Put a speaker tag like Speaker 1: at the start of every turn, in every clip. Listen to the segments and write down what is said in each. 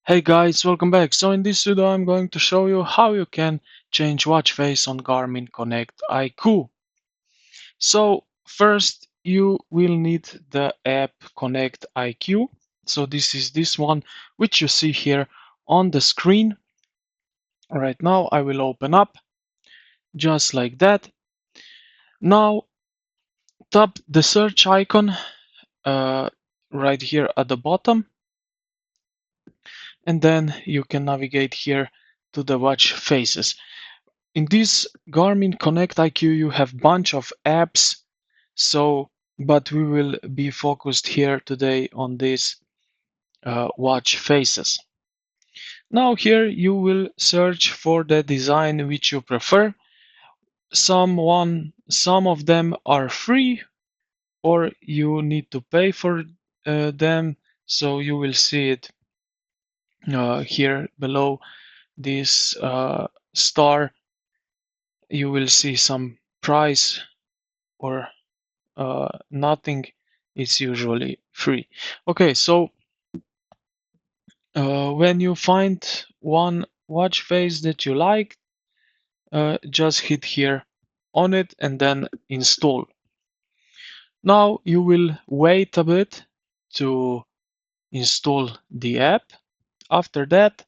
Speaker 1: Hey guys, welcome back. So in this video I'm going to show you how you can change watch face on Garmin Connect IQ. So first you will need the app Connect IQ. So this is this one which you see here on the screen. Right now I will open up just like that. Now tap the search icon right here at the bottom, and then you can navigate here to the watch faces. In this Garmin Connect IQ, you have bunch of apps, but we will be focused here today on these watch faces. Now here you will search for the design which you prefer. Some of them are free, or you need to pay for them. So you will see it here below this star. You will see some price or nothing is usually free. Okay, so when you find one watch face that you like, just hit here on it and then install. Now you will wait a bit to install the app. After that,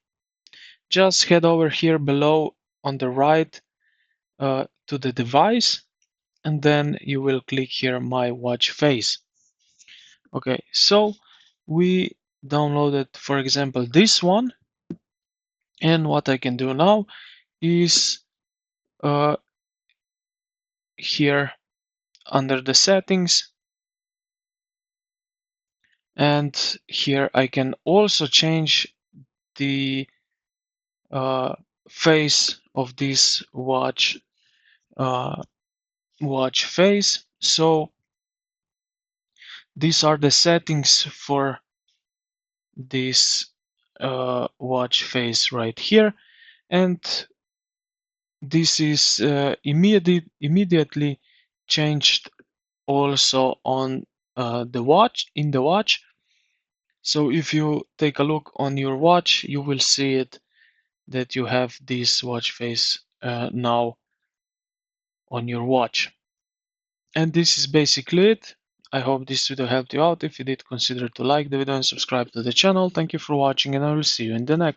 Speaker 1: just head over here below on the right to the device, and then you will click here My Watch Face. Okay, so we downloaded, for example, this one, and what I can do now is uh, here under the settings, and here I can also change the face of this uh, watch face. So these are the settings for this watch face right here, and this is immediately changed also on the watch, in the watch. So if you take a look on your watch, you will see it that you have this watch face now on your watch. And this is basically it. I hope this video helped you out. If you did, consider to like the video and subscribe to the channel. Thank you for watching, and I will see you in the next.